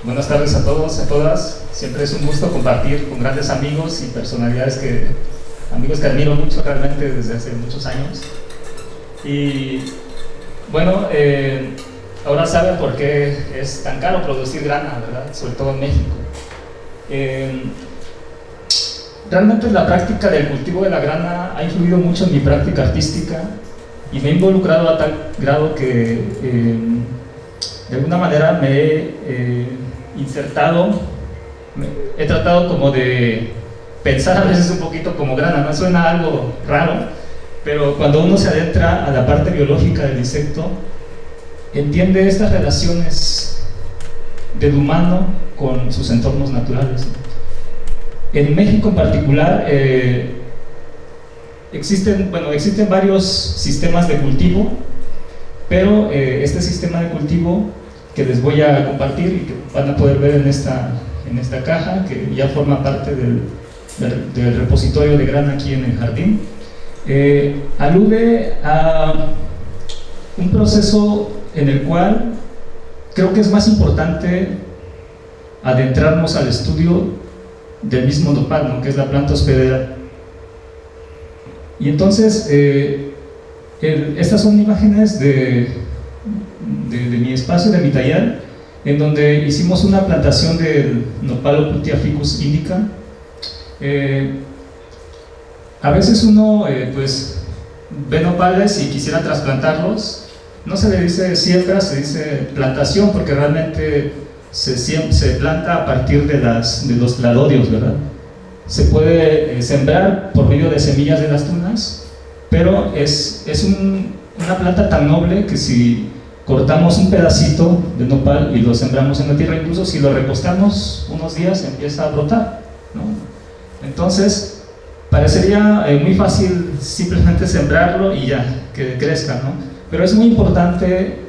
Buenas tardes a todos, a todas. Siempre es un gusto compartir con grandes amigos y personalidades amigos que admiro mucho realmente desde hace muchos años. Y bueno, ahora saben por qué es tan caro producir grana, ¿verdad? Sobre todo en México. Realmente la práctica del cultivo de la grana ha influido mucho en mi práctica artística y me he involucrado a tal grado que de alguna manera me he insertado, he tratado como de pensar a veces un poquito como grana, no suena algo raro, pero cuando uno se adentra a la parte biológica del insecto, entiende estas relaciones del humano con sus entornos naturales. En México en particular existen varios sistemas de cultivo, pero este sistema de cultivo que les voy a compartir y que van a poder ver en esta caja, que ya forma parte del repositorio de grana aquí en el jardín, alude a un proceso en el cual creo que es más importante adentrarnos al estudio del mismo nopal, ¿no?, que es la planta hospedera. Y entonces estas son imágenes de mi espacio, de mi taller, en donde hicimos una plantación del nopal Opuntia ficus indica. A veces uno pues ve nopales y quisiera trasplantarlos. No se le dice siembra, se dice plantación, porque realmente se planta a partir de los cladodios, ¿verdad? Se puede sembrar por medio de semillas de las tunas, pero es una planta tan noble que si cortamos un pedacito de nopal y lo sembramos en la tierra, incluso si lo recostamos unos días, empieza a brotar, ¿no? Entonces parecería muy fácil simplemente sembrarlo y ya, que crezca, ¿no? Pero es muy importante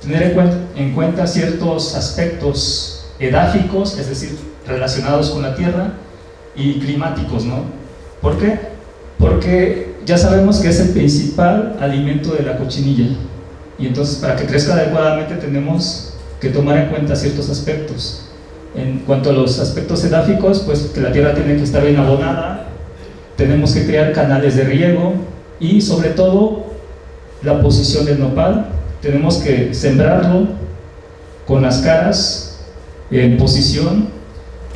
tener en cuenta ciertos aspectos edáficos, es decir, relacionados con la tierra, y climáticos, ¿no? ¿Por qué? Porque ya sabemos que es el principal alimento de la cochinilla, y entonces para que crezca adecuadamente tenemos que tomar en cuenta ciertos aspectos. En cuanto a los aspectos edáficos, pues que la tierra tiene que estar bien abonada, tenemos que crear canales de riego y sobre todo la posición del nopal. Tenemos que sembrarlo con las caras en posición,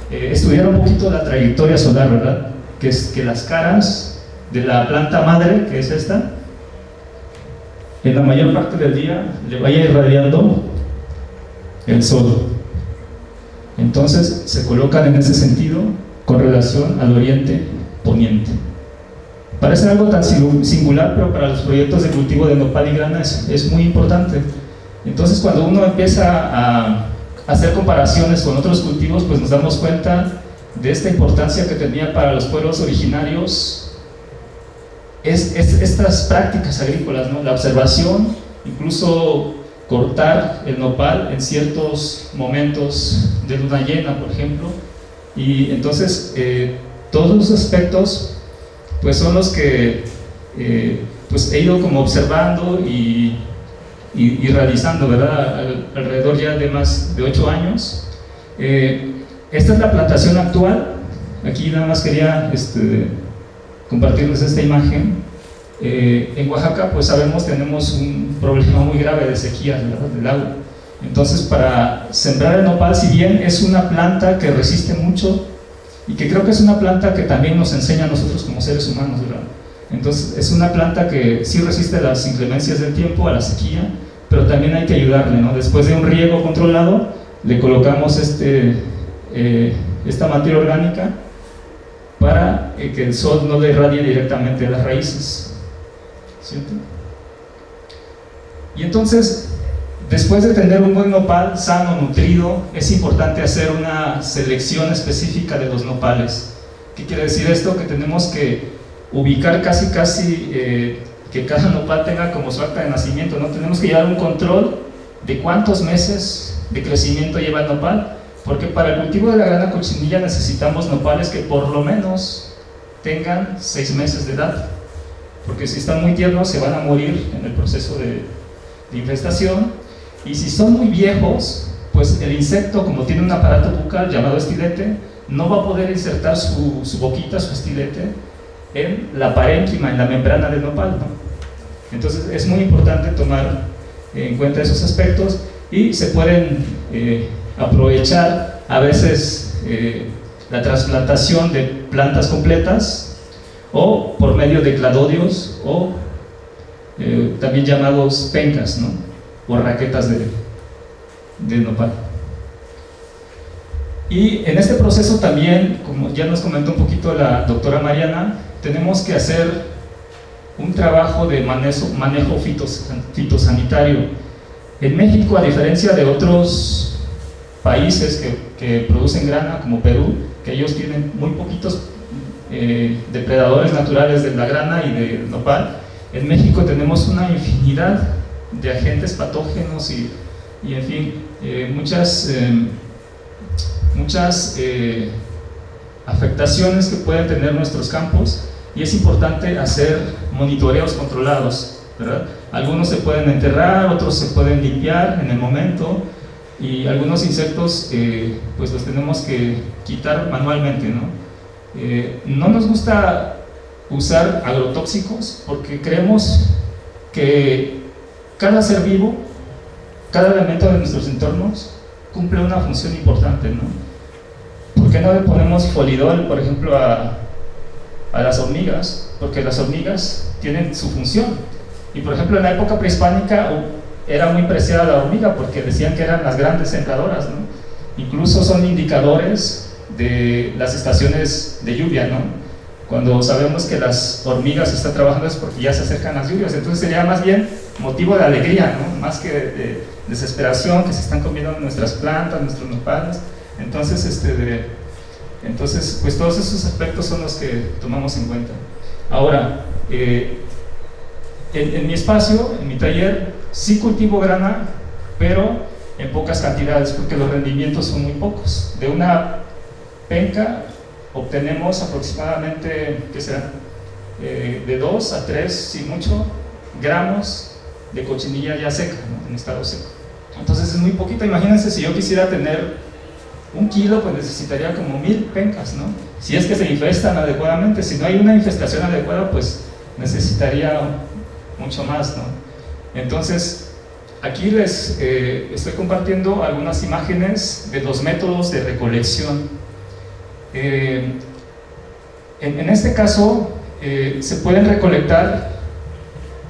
estudiar un poquito la trayectoria solar, ¿verdad? Que es que las caras de la planta madre, que es esta, en la mayor parte del día le vaya irradiando el sol. Entonces se colocan en ese sentido con relación al oriente poniente. Parece algo tan singular, pero para los proyectos de cultivo de nopal y grana es muy importante. Entonces cuando uno empieza a hacer comparaciones con otros cultivos, pues nos damos cuenta de esta importancia que tenía para los pueblos originarios estas prácticas agrícolas, ¿no? La observación, incluso cortar el nopal en ciertos momentos de luna llena, por ejemplo. Y entonces todos los aspectos pues son los que pues he ido como observando y realizando, ¿verdad? Alrededor ya de más de 8 años. Esta es la plantación actual. Aquí nada más quería compartirles esta imagen. En Oaxaca, pues sabemos, tenemos un problema muy grave de sequía, ¿verdad?, del agua. Entonces, para sembrar el nopal, si bien es una planta que resiste mucho y que creo que es una planta que también nos enseña a nosotros como seres humanos, ¿verdad? Entonces, es una planta que sí resiste las inclemencias del tiempo, a la sequía, pero también hay que ayudarle, ¿no? Después de un riego controlado, le colocamos esta materia orgánica para que el sol no le irradie directamente a las raíces, ¿cierto? Y entonces, después de tener un buen nopal sano, nutrido, es importante hacer una selección específica de los nopales. ¿Qué quiere decir esto? Que tenemos que ubicar casi que cada nopal tenga como su acta de nacimiento, ¿no? Tenemos que llevar un control de cuántos meses de crecimiento lleva el nopal, porque para el cultivo de la grana cochinilla necesitamos nopales que por lo menos tengan 6 meses de edad, porque si están muy tiernos se van a morir en el proceso de infestación, y si son muy viejos, pues el insecto, como tiene un aparato bucal llamado estilete, no va a poder insertar su boquita, su estilete, en la parénquima, en la membrana del nopal, ¿no? Entonces es muy importante tomar en cuenta esos aspectos, y se pueden aprovechar a veces la trasplantación de plantas completas, o por medio de cladodios, o también llamados pencas, ¿no? O raquetas de nopal. Y en este proceso también, como ya nos comentó un poquito la doctora Mariana, tenemos que hacer un trabajo de manejo fitosanitario. En México, a diferencia de otros países que producen grana, como Perú, que ellos tienen muy poquitos depredadores naturales de la grana y del nopal, en México tenemos una infinidad de agentes patógenos y en fin, muchas afectaciones que pueden tener nuestros campos, y es importante hacer monitoreos controlados, ¿verdad? Algunos se pueden enterrar, otros se pueden limpiar en el momento, y algunos insectos pues los tenemos que quitar manualmente, ¿no? No nos gusta usar agrotóxicos porque creemos que cada ser vivo, cada elemento de nuestros entornos cumple una función importante, ¿no? ¿Por qué no le ponemos folidol, por ejemplo, a las hormigas? Porque las hormigas tienen su función, y por ejemplo en la época prehispánica era muy preciada la hormiga porque decían que eran las grandes sembradoras, ¿no? Incluso son indicadores de las estaciones de lluvia, ¿no? Cuando sabemos que las hormigas están trabajando es porque ya se acercan las lluvias, entonces sería más bien motivo de alegría, ¿no? Más que de desesperación, que se están comiendo nuestras plantas, nuestros nopales. Entonces, pues todos esos aspectos son los que tomamos en cuenta. Ahora, en mi espacio, en mi taller, sí cultivo grana, pero en pocas cantidades, porque los rendimientos son muy pocos. De una penca obtenemos aproximadamente, ¿qué será? De 2 a 3, si mucho, gramos de cochinilla ya seca, ¿no? En estado seco. Entonces es muy poquito. Imagínense, si yo quisiera tener 1 kilo, pues necesitaría como 1000 pencas, ¿no? Si es que se infestan adecuadamente. Si no hay una infestación adecuada, pues necesitaría mucho más, ¿no? Entonces, aquí les estoy compartiendo algunas imágenes de los métodos de recolección. En este caso, se pueden recolectar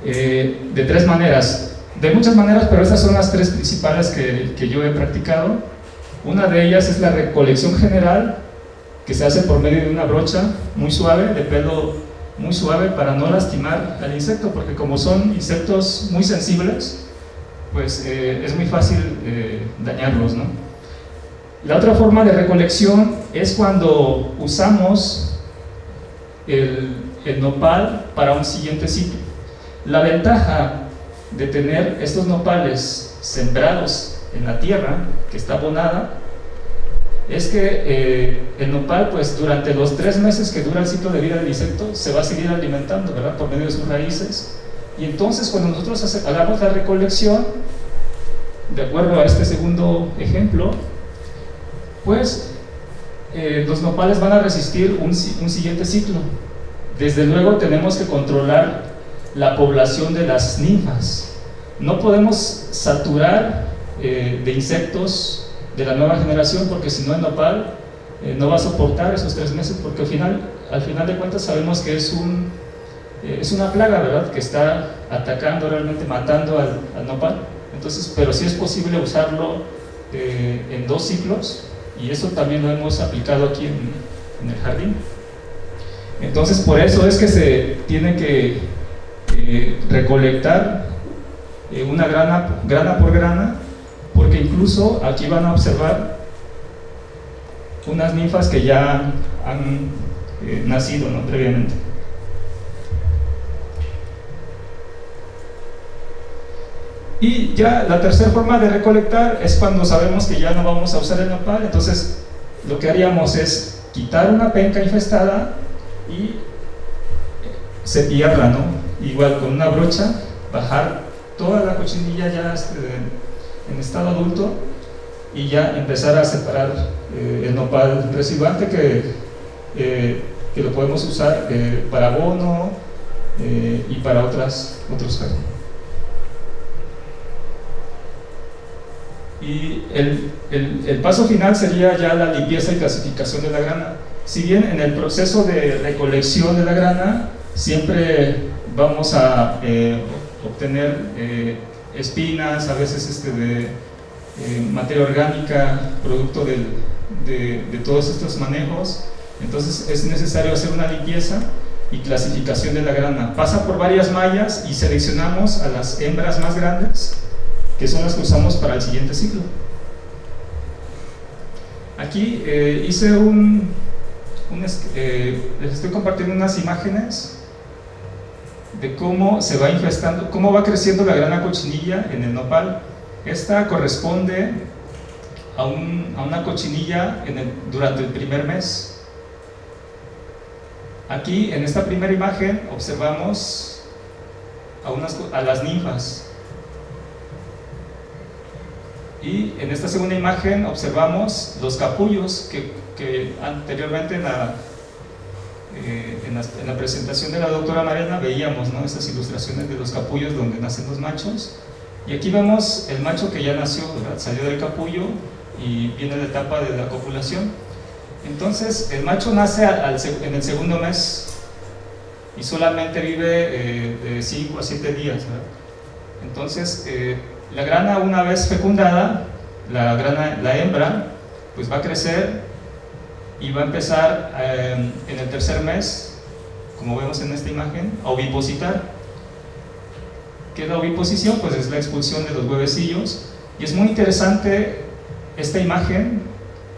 de 3 maneras, de muchas maneras, pero estas son las 3 principales que yo he practicado. Una de ellas es la recolección general, que se hace por medio de una brocha muy suave, de pelo muy suave, para no lastimar al insecto, porque como son insectos muy sensibles, pues es muy fácil dañarlos, ¿no? La otra forma de recolección es cuando usamos el nopal para un siguiente ciclo. La ventaja de tener estos nopales sembrados en la tierra, que está abonada, es que el nopal, pues durante los 3 meses que dura el ciclo de vida del insecto, se va a seguir alimentando, ¿verdad?, por medio de sus raíces. Y entonces, cuando nosotros hagamos la recolección, de acuerdo a este segundo ejemplo, pues los nopales van a resistir un siguiente ciclo. Desde luego tenemos que controlar la población de las ninfas. No podemos saturar de insectos de la nueva generación, porque si no el nopal no va a soportar esos 3 meses, porque al final de cuentas sabemos que es una plaga, ¿verdad?, que está atacando, realmente matando al nopal. Entonces, pero sí es posible usarlo en 2 ciclos, y eso también lo hemos aplicado aquí en el jardín. Entonces, por eso es que se tiene que recolectar una grana por grana, porque incluso aquí van a observar unas ninfas que ya han nacido, ¿no?, previamente. Y ya la tercera forma de recolectar es cuando sabemos que ya no vamos a usar el nopal. Entonces lo que haríamos es quitar una penca infestada y cepillarla, ¿no? Igual con una brocha, bajar toda la cochinilla ya en estado adulto, y ya empezar a separar el nopal residuante que lo podemos usar para abono y para otros casos. Y el paso final sería ya la limpieza y clasificación de la grana. Si bien en el proceso de recolección de la grana siempre vamos a obtener espinas, a veces de materia orgánica, producto de todos estos manejos, entonces es necesario hacer una limpieza y clasificación de la grana. Pasa por varias mallas y seleccionamos a las hembras más grandes, que son las que usamos para el siguiente ciclo. Aquí hice les estoy compartiendo unas imágenes de cómo se va infestando, cómo va creciendo la grana cochinilla en el nopal. Esta corresponde a una cochinilla durante el primer mes. Aquí en esta primera imagen observamos a las ninfas. Y en esta segunda imagen observamos los capullos que anteriormente en la presentación de la doctora Mariana veíamos, ¿no?, estas ilustraciones de los capullos donde nacen los machos. Y aquí vemos el macho que ya nació, ¿verdad? Salió del capullo y viene la etapa de la copulación. Entonces el macho nace en el segundo mes y solamente vive de 5 a 7 días, ¿verdad? Entonces la grana, una vez fecundada, la hembra pues va a crecer y va a empezar en el tercer mes, como vemos en esta imagen, a ovipositar. ¿Qué es la oviposición? Pues es la expulsión de los huevecillos. Y es muy interesante esta imagen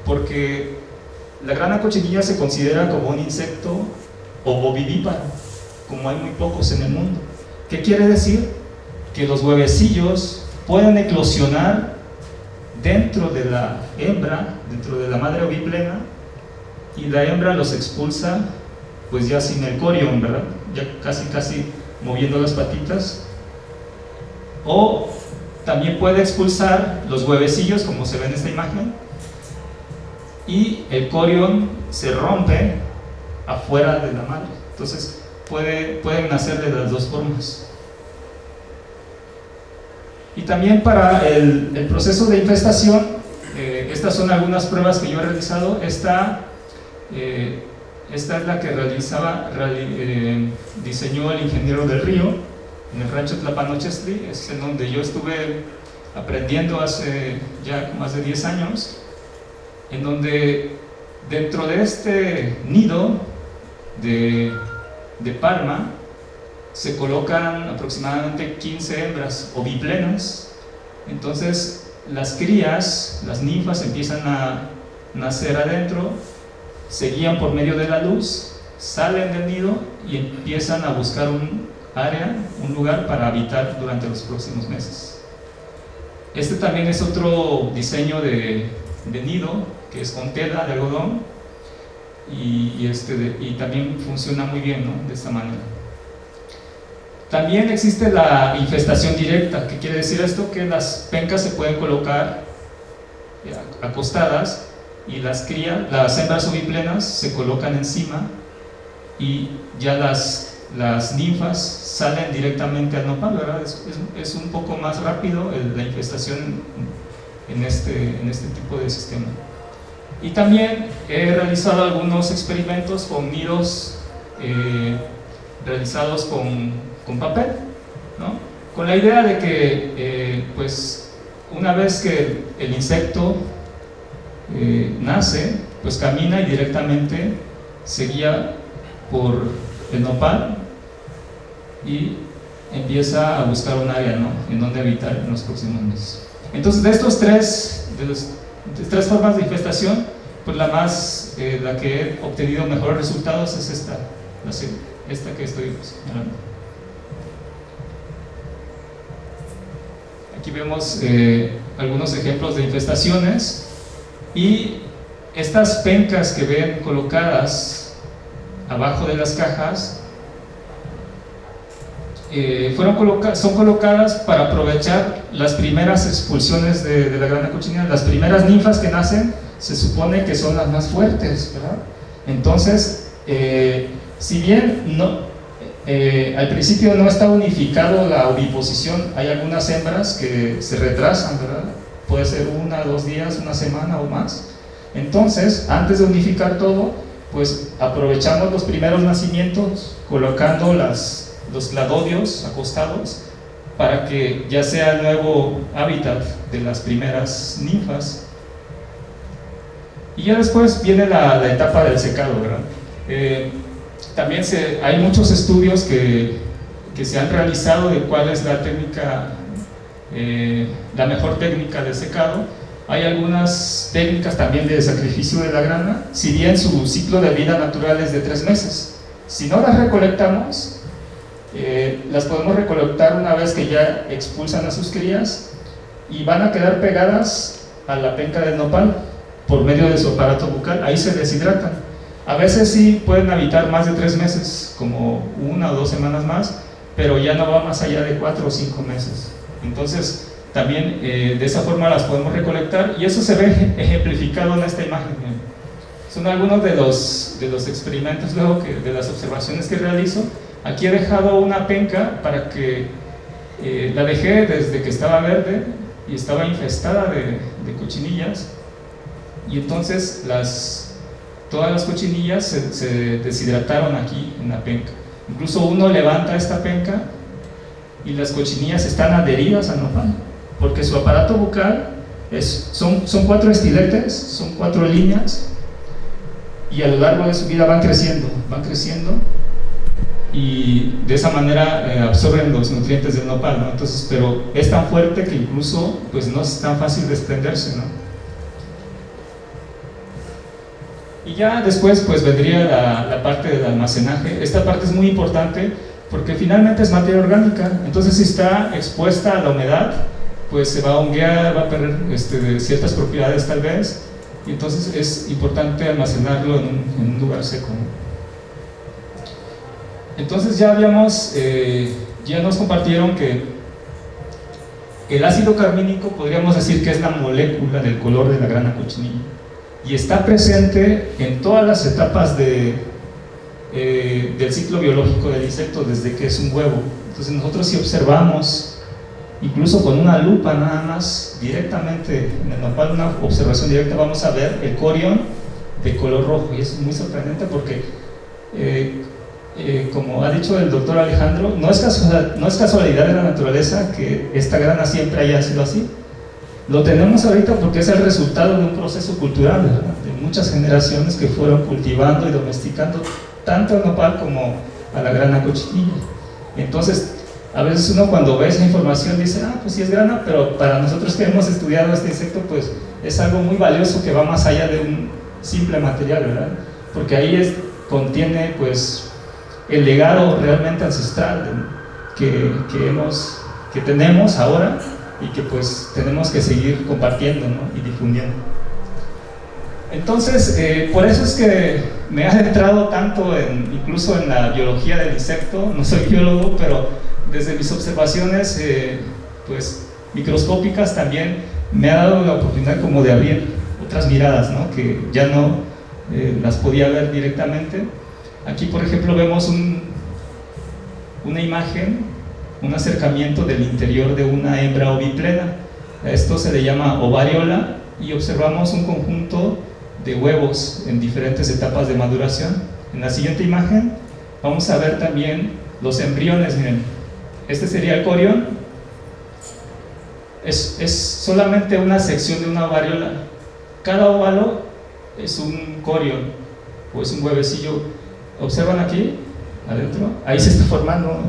porque la grana cochinilla se considera como un insecto ovovivíparo, como hay muy pocos en el mundo. ¿Qué quiere decir? Que los huevecillos pueden eclosionar dentro de la hembra, dentro de la madre oviplena, y la hembra los expulsa pues ya sin el corión, ¿verdad? Ya casi moviendo las patitas. O también puede expulsar los huevecillos, como se ve en esta imagen, y el corión se rompe afuera de la madre. Entonces pueden nacer de las dos formas. Y también para el proceso de infestación, estas son algunas pruebas que yo he realizado. Esta es la que diseñó el ingeniero del Río en el rancho Tlapanochestli, es en donde yo estuve aprendiendo hace ya más de 10 años, en donde dentro de este nido de palma se colocan aproximadamente 15 hembras oviplenas. Entonces las crías, las ninfas, empiezan a nacer adentro, se guían por medio de la luz, salen del nido y empiezan a buscar un lugar para habitar durante los próximos meses. Este también es otro diseño de nido, que es con tela de algodón, y también funciona muy bien, ¿no?, de esta manera. También existe la infestación directa. ¿Qué quiere decir esto? Que las pencas se pueden colocar acostadas y las hembras oviplenas se colocan encima y ya las ninfas salen directamente al nopal, ¿verdad? Es un poco más rápido la infestación en este tipo de sistema. Y también he realizado algunos experimentos con nidos realizados con papel, ¿no?, con la idea de que pues una vez que el insecto nace, pues camina y directamente se guía por el nopal y empieza a buscar un área, ¿no?, en donde habitar en los próximos meses. Entonces de estas tres formas de infestación, pues la que he obtenido mejores resultados es esta que estoy señalando. Aquí vemos algunos ejemplos de infestaciones, y estas pencas que ven colocadas abajo de las cajas son colocadas para aprovechar las primeras expulsiones de la grana cochinilla. Las primeras ninfas que nacen se supone que son las más fuertes, ¿verdad? Entonces, si bien al principio no está unificado la oviposición, hay algunas hembras que se retrasan, ¿verdad? Puede ser 1 a 2 días, 1 semana o más. Entonces, antes de unificar todo, pues aprovechamos los primeros nacimientos colocando los cladodios acostados para que ya sea el nuevo hábitat de las primeras ninfas. Y ya después viene la etapa del secado, ¿verdad? También hay muchos estudios que se han realizado de cuál es la técnica, la mejor técnica de secado. Hay algunas técnicas también de sacrificio de la grana, si bien su ciclo de vida natural es de 3 meses. Si no las recolectamos, las podemos recolectar una vez que ya expulsan a sus crías y van a quedar pegadas a la penca del nopal por medio de su aparato bucal. Ahí se deshidratan. A veces sí pueden habitar más de 3 meses, como 1 o 2 semanas más, pero ya no va más allá de 4 o 5 meses. Entonces, también de esa forma las podemos recolectar, y eso se ve ejemplificado en esta imagen. Son algunos de los experimentos luego de las observaciones que realizo. Aquí he dejado una penca para que la dejé desde que estaba verde y estaba infestada de cochinillas, y entonces todas las cochinillas se deshidrataron aquí en la penca. Incluso uno levanta esta penca y las cochinillas están adheridas al nopal, porque su aparato bucal son 4 estiletes, son 4 líneas, y a lo largo de su vida van creciendo, y de esa manera absorben los nutrientes del nopal, ¿no? Entonces, pero es tan fuerte que incluso pues no es tan fácil desprenderse, ¿no? Y ya después pues vendría la parte del almacenaje. Esta parte es muy importante porque finalmente es materia orgánica, entonces si está expuesta a la humedad, pues se va a honguear, va a perder ciertas propiedades tal vez, y entonces es importante almacenarlo en un lugar seco, ¿no? Entonces ya nos compartieron que el ácido carmínico podríamos decir que es la molécula del color de la grana cochinilla, y está presente en todas las etapas del ciclo biológico del insecto, desde que es un huevo. Entonces nosotros, si observamos incluso con una lupa nada más directamente en el nopal, una observación directa, vamos a ver el corión de color rojo, y es muy sorprendente porque como ha dicho el doctor Alejandro, no es casualidad de la naturaleza que esta grana siempre haya sido así. Lo tenemos ahorita porque es el resultado de un proceso cultural, ¿verdad? De muchas generaciones que fueron cultivando y domesticando tanto el nopal como a la grana cochinilla. Entonces, a veces uno cuando ve esa información dice, pues sí es grana, pero para nosotros que hemos estudiado este insecto, pues es algo muy valioso que va más allá de un simple material, ¿verdad? Porque ahí contiene pues el legado realmente ancestral que tenemos ahora, y que pues tenemos que seguir compartiendo, ¿no? Y difundiendo. Entonces, por eso es que me he adentrado tanto incluso en la biología del insecto. No soy biólogo, pero desde mis observaciones pues microscópicas también me ha dado la oportunidad como de abrir otras miradas, ¿no? Que ya no las podía ver directamente. Aquí, por ejemplo, vemos una imagen, un acercamiento del interior de una hembra oviplena. A esto se le llama ovariola, y observamos un conjunto de huevos en diferentes etapas de maduración. En la siguiente imagen vamos a ver también los embriones. Miren, este sería el corión. Es solamente una sección de una ovariola. Cada óvalo es un corión, o es un huevecillo. Observan aquí adentro, ahí se está formando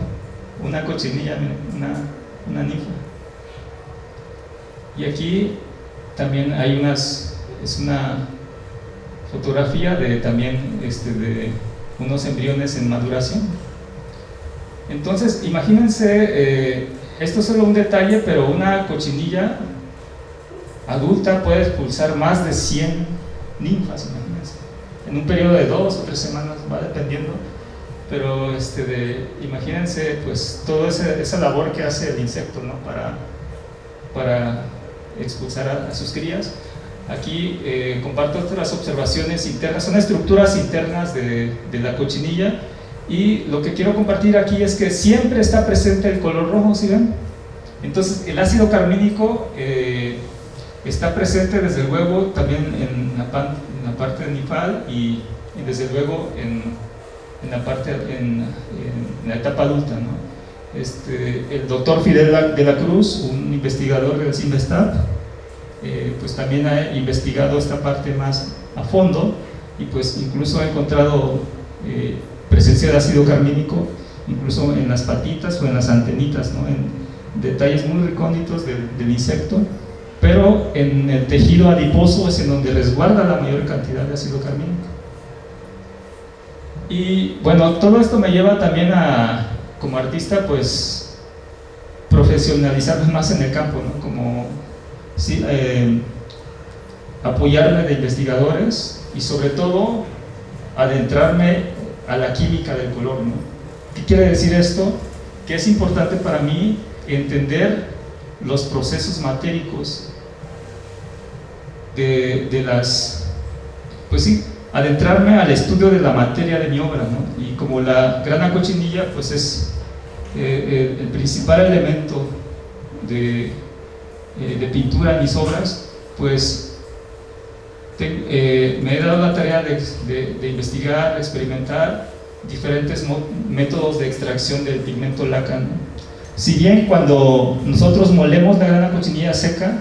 una cochinilla, una ninfa. Y aquí también hay es una fotografía de unos embriones en maduración. Entonces, imagínense, esto es solo un detalle, pero una cochinilla adulta puede expulsar más de 100 ninfas, imagínense, en un periodo de 2 o 3 semanas, va dependiendo. pero imagínense pues toda esa labor que hace el insecto, ¿no? para expulsar a sus crías. Aquí comparto otras observaciones internas, son estructuras internas de la cochinilla, y lo que quiero compartir aquí es que siempre está presente el color rojo, ¿sí ven? Entonces el ácido carmínico está presente desde luego también en la parte nipal y desde luego en la etapa adulta, ¿no? El doctor Fidel de la Cruz, un investigador del CIMBESTAB, pues también ha investigado esta parte más a fondo, y pues incluso ha encontrado presencia de ácido carmínico incluso en las patitas o en las antenitas, ¿no? En detalles muy recónditos del insecto, pero en el tejido adiposo es en donde resguarda la mayor cantidad de ácido carmínico. Y bueno, todo esto me lleva también a, como artista, pues profesionalizarme más en el campo, ¿no? Como sí, apoyarme de investigadores y sobre todo adentrarme a la química del color, ¿no? ¿Qué quiere decir esto? Que es importante para mí entender los procesos matéricos de las, pues sí, adentrarme al estudio de la materia de mi obra, ¿no? Y como la grana cochinilla pues es el principal elemento de pintura en mis obras, pues me he dado la tarea de investigar, experimentar diferentes métodos de extracción del pigmento laca, ¿no? Si bien cuando nosotros molemos la grana cochinilla seca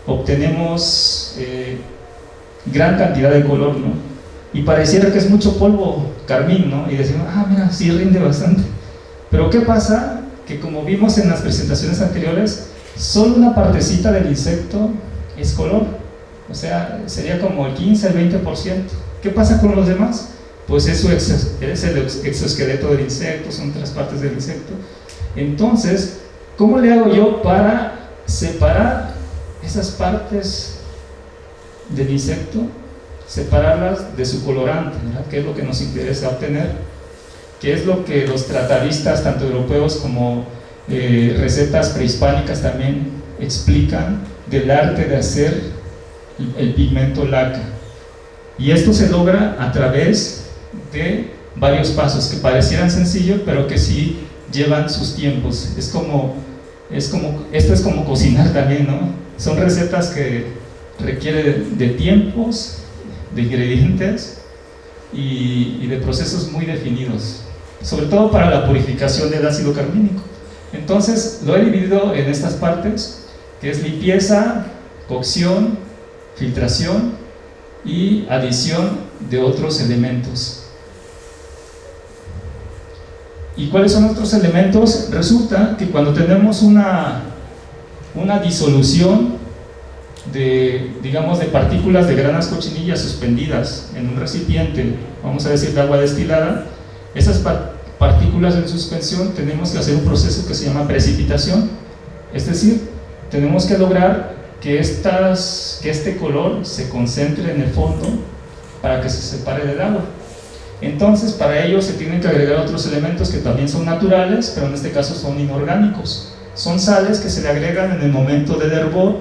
obtenemos gran cantidad de color, ¿no? Y pareciera que es mucho polvo carmín, ¿no? Y decimos, ah, mira, sí rinde bastante. Pero ¿qué pasa? Que como vimos en las presentaciones anteriores, solo una partecita del insecto es color, o sea, sería como el 15, el 20%. ¿Qué pasa con los demás? Pues es el exoesqueleto del insecto, son otras partes del insecto. Entonces, ¿cómo le hago yo para separar esas partes del insecto, separarlas de su colorante, ¿verdad? ¿Qué es lo que nos interesa obtener? ¿Qué es lo que los tratadistas, tanto europeos como recetas prehispánicas también explican del arte de hacer el pigmento laca? Y esto se logra a través de varios pasos que parecieran sencillos, pero que sí llevan sus tiempos. Esto es como cocinar también, ¿no? Son recetas que requieren de tiempos, de ingredientes y de procesos muy definidos, sobre todo para la purificación del ácido carmínico. Entonces lo he dividido en estas partes, que es limpieza, cocción, filtración y adición de otros elementos. ¿Y cuáles son otros elementos? Resulta que cuando tenemos una disolución de, digamos, de partículas de granas cochinillas suspendidas en un recipiente, vamos a decir de agua destilada, esas partículas en suspensión tenemos que hacer un proceso que se llama precipitación, es decir, tenemos que lograr que este color se concentre en el fondo para que se separe del agua. Entonces, para ello se tienen que agregar otros elementos que también son naturales, pero en este caso son inorgánicos. Son sales que se le agregan en el momento del hervor,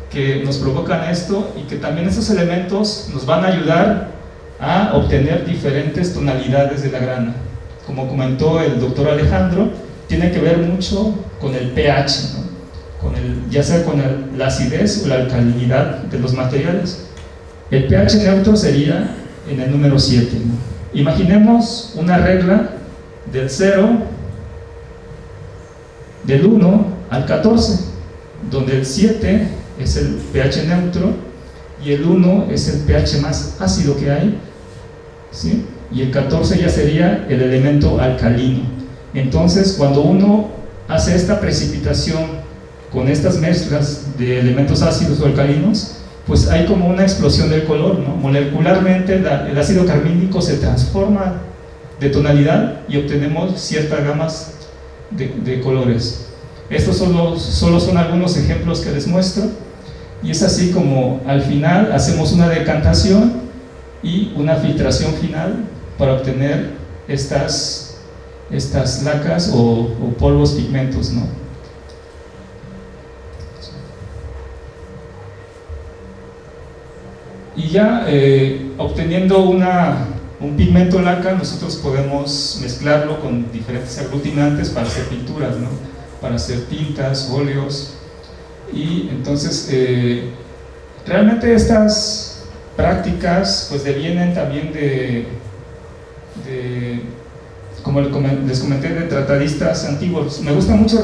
que nos provocan esto, y que también estos elementos nos van a ayudar a obtener diferentes tonalidades de la grana. Como comentó el doctor Alejandro, tiene que ver mucho con el pH, ¿no? Ya sea con la acidez o la alcalinidad de los materiales. El pH neutro sería en el número 7, ¿no? Imaginemos una regla del 0, del 1 al 14, donde el 7 es el pH neutro y el 1 es el pH más ácido que hay, ¿sí? Y el 14 ya sería el elemento alcalino. Entonces, cuando uno hace esta precipitación con estas mezclas de elementos ácidos o alcalinos, pues hay como una explosión del color, ¿no? Molecularmente el ácido carmínico se transforma de tonalidad y obtenemos ciertas gamas de colores. Estos solo son algunos ejemplos que les muestro, y es así como al final hacemos una decantación y una filtración final para obtener estas lacas o polvos pigmentos, ¿no? Y ya obteniendo un pigmento laca, nosotros podemos mezclarlo con diferentes aglutinantes para hacer pinturas, ¿no? Para hacer tintas, óleos. Y entonces realmente estas prácticas pues devienen también como les comenté, de tratadistas antiguos. Me gusta mucho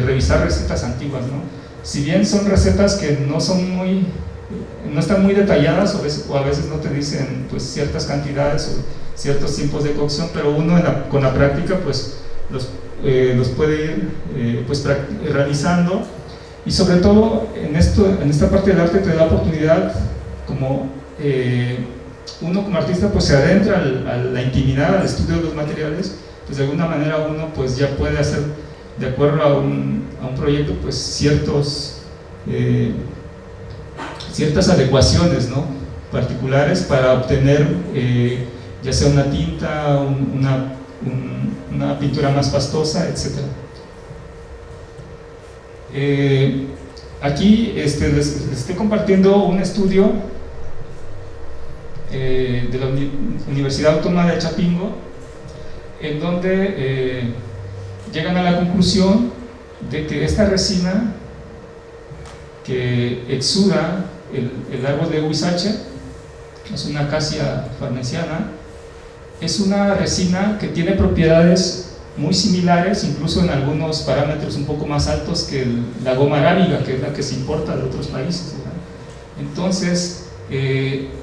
revisar recetas antiguas, ¿no? Si bien son recetas que no están muy detalladas, o a veces no te dicen pues ciertas cantidades o ciertos tiempos de cocción, pero uno con la práctica pues los puede ir pues realizando. Y sobre todo en esta parte del arte te da la oportunidad, como uno como artista pues se adentra a la intimidad, al estudio de los materiales, pues de alguna manera uno pues ya puede hacer, de acuerdo a un proyecto, pues ciertas adecuaciones, ¿no? Particulares para obtener ya sea una tinta, una pintura más pastosa, etc. Aquí les estoy compartiendo un estudio de la Universidad Autónoma de Chapingo, en donde llegan a la conclusión de que esta resina que exuda el árbol de huizache, es una acacia farnesiana, es una resina que tiene propiedades muy similares, incluso en algunos parámetros un poco más altos que la goma arábiga, que es la que se importa de otros países, ¿verdad? Entonces,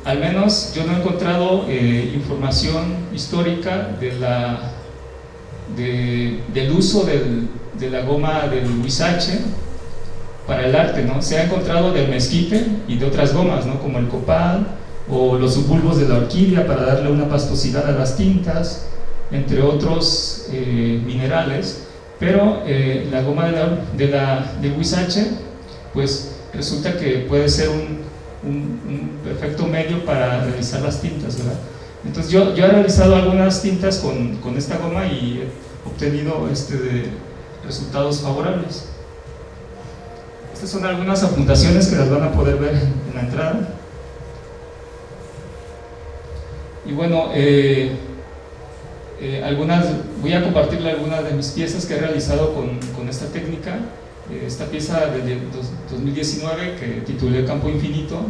al menos yo no he encontrado información histórica del uso de la goma del huizache para el arte, ¿no? Se ha encontrado del mezquite y de otras gomas, ¿no? Como el copal o los subulbos de la orquídea para darle una pastosidad a las tintas, entre otros minerales, pero la goma del huizache pues resulta que puede ser un perfecto medio para realizar las tintas, ¿verdad? Entonces yo he realizado algunas tintas con esta goma y he obtenido resultados favorables. Estas son algunas apuntaciones que las van a poder ver en la entrada. Y bueno, voy a compartirle algunas de mis piezas que he realizado con esta técnica. Esta pieza de 2019 que titulé Campo Infinito,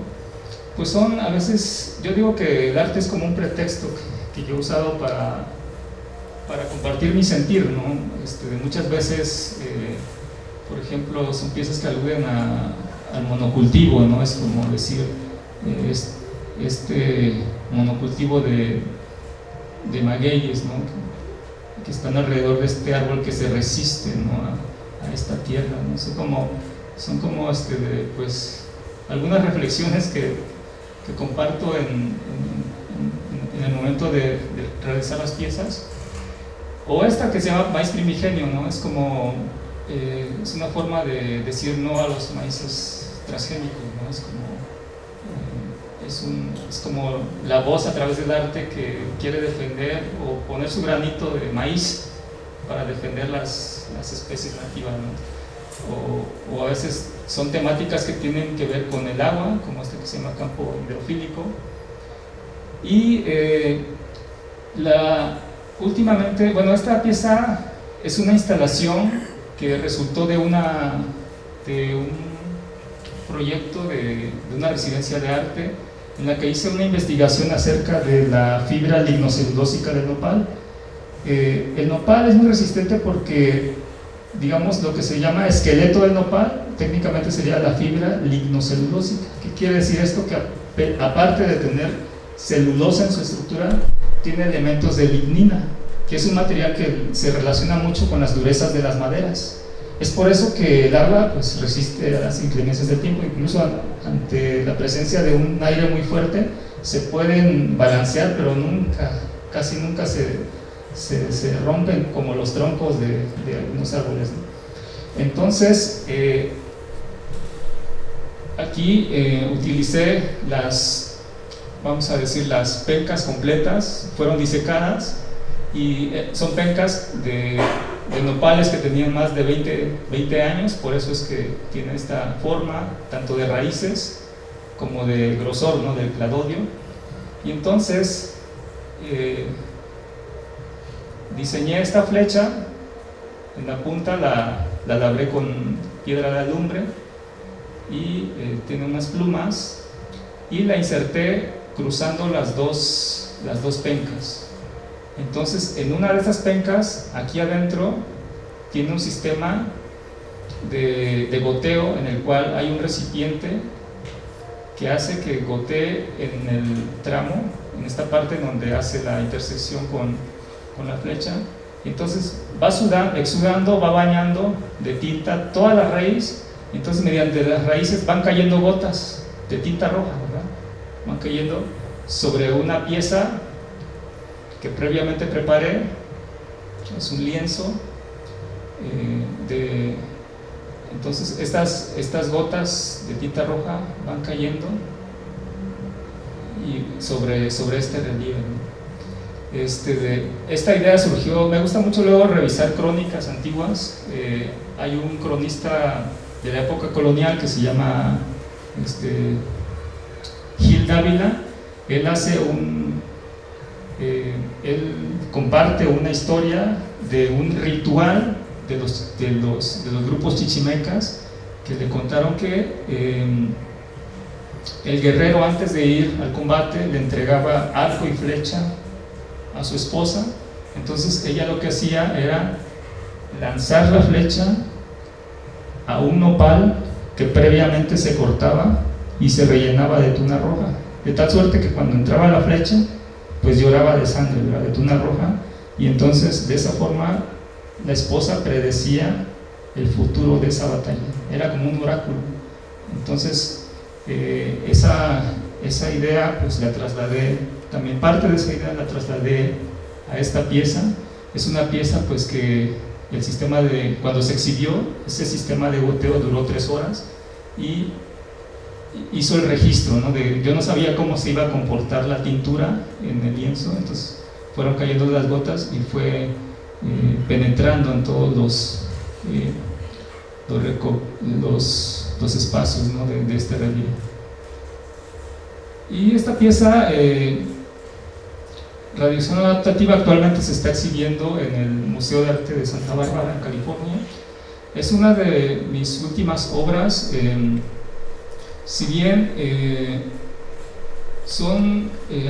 pues son a veces, yo digo que el arte es como un pretexto que yo he usado para compartir mi sentir, ¿no? Muchas veces, por ejemplo, son piezas que aluden al monocultivo, ¿no? Es como decir, monocultivo de magueyes, ¿no? Que están alrededor de este árbol que se resiste, ¿no? a esta tierra, ¿no? Son como pues, algunas reflexiones que comparto en el momento de realizar las piezas. O esta que se llama maíz primigenio, ¿no? Es como es una forma de decir no a los maíces transgénicos, ¿no? Es como la voz a través del arte que quiere defender o poner su granito de maíz para defender las especies nativas, ¿no? O a veces son temáticas que tienen que ver con el agua, como este que se llama campo hidrofílico. Y últimamente, bueno, esta pieza es una instalación que resultó de un proyecto de una residencia de arte en la que hice una investigación acerca de la fibra lignocelulósica del nopal. El nopal es muy resistente porque, digamos, lo que se llama esqueleto del nopal técnicamente sería la fibra lignocelulósica. ¿Qué quiere decir esto? Que aparte de tener celulosa en su estructura, tiene elementos de lignina, que es un material que se relaciona mucho con las durezas de las maderas. Es por eso que el agua pues, resiste a las inclemencias del tiempo, incluso ante la presencia de un aire muy fuerte se pueden balancear, pero casi nunca se rompen como los troncos de algunos árboles, ¿no? Entonces, aquí utilicé vamos a decir, las pencas completas, fueron disecadas y son pencas de nopales que tenían más de 20 años, por eso es que tiene esta forma, tanto de raíces como de grosor, ¿no? Del cladodio. Y entonces diseñé esta flecha, en la punta la labré con piedra de alumbre y tiene unas plumas, y la inserté cruzando las dos pencas. Entonces, en una de estas pencas, aquí adentro, tiene un sistema de goteo en el cual hay un recipiente que hace que gotee en el tramo, en esta parte donde hace la intersección con la flecha. Y entonces va exudando, va bañando de tinta toda la raíz. Entonces, mediante las raíces van cayendo gotas de tinta roja, ¿verdad? Van cayendo sobre una pieza que previamente preparé. Es un lienzo entonces estas gotas de tinta roja van cayendo y sobre este relieve, ¿no? Esta idea surgió, me gusta mucho luego revisar crónicas antiguas. Hay un cronista de la época colonial que se llama Gil Dávila. Él él comparte una historia de un ritual de los grupos chichimecas, que le contaron que el guerrero, antes de ir al combate, le entregaba arco y flecha a su esposa. Entonces ella lo que hacía era lanzar la flecha a un nopal que previamente se cortaba y se rellenaba de tuna roja, de tal suerte que cuando entraba la flecha, pues lloraba de sangre, ¿verdad? De tuna roja. Y entonces, de esa forma, la esposa predecía el futuro de esa batalla. Era como un oráculo. Entonces, esa idea, pues la trasladé, también parte de esa idea la trasladé a esta pieza. Es una pieza, pues, que el sistema cuando se exhibió, ese sistema de goteo duró 3 horas y hizo el registro, ¿no? Yo no sabía cómo se iba a comportar la tintura en el lienzo, entonces fueron cayendo las gotas y fue penetrando en todos los espacios, ¿no? de este relieve. Y esta pieza, Radiación Adaptativa, actualmente se está exhibiendo en el Museo de Arte de Santa Bárbara, en California. Es una de mis últimas obras. Si bien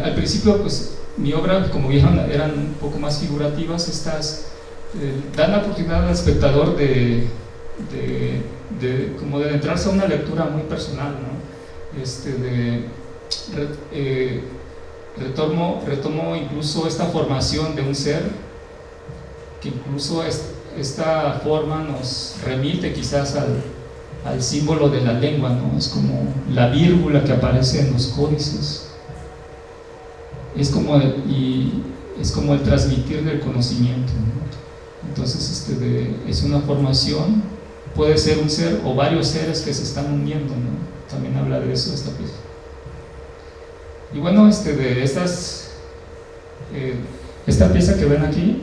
al principio, pues mi obra, como vieron, eran un poco más figurativas. Estas dan la oportunidad al espectador como de adentrarse a una lectura muy personal, ¿no? Retomo incluso esta formación de un ser, que incluso esta forma nos remite quizás al símbolo de la lengua, ¿no? Es como la vírgula que aparece en los códices, es como el transmitir del conocimiento, ¿no? Entonces es una formación, puede ser un ser o varios seres que se están uniendo, ¿no? También habla de eso esta pieza. Y bueno, esta pieza que ven aquí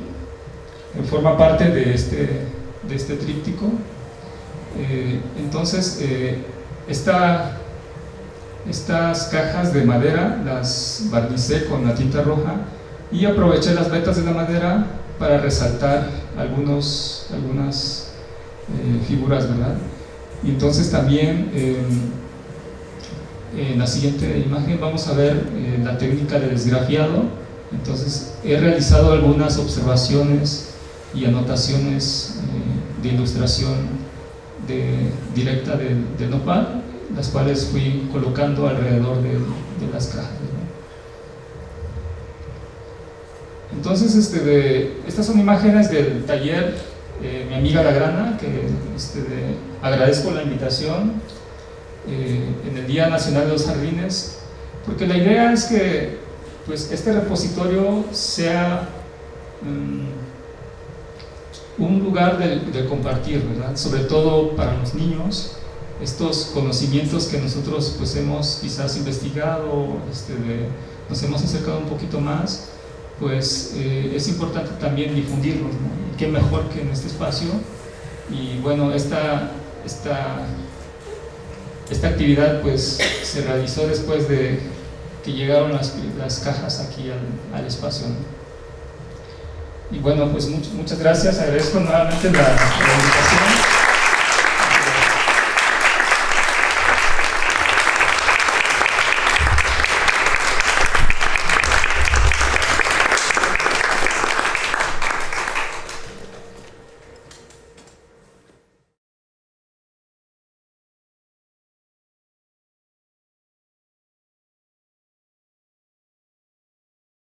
forma parte de este tríptico. Entonces, estas cajas de madera las barnicé con la tinta roja y aproveché las vetas de la madera para resaltar algunas figuras, ¿verdad? Y entonces también en la siguiente imagen vamos a ver la técnica de desgrafiado. Entonces he realizado algunas observaciones y anotaciones de ilustración directa del nopal, las cuales fui colocando alrededor de las cajas, ¿no? Entonces estas son imágenes del taller mi amiga La Grana, que agradezco la invitación en el Día Nacional de los Jardines, porque la idea es que pues este repositorio sea un lugar de compartir, ¿verdad? Sobre todo para los niños, estos conocimientos que nosotros pues hemos quizás investigado, nos hemos acercado un poquito más, pues es importante también difundirlos, ¿no? Y qué mejor que en este espacio. Y bueno, esta actividad pues se realizó después de que llegaron las cajas aquí al espacio, ¿no? Y bueno, pues muchas gracias, agradezco nuevamente la invitación.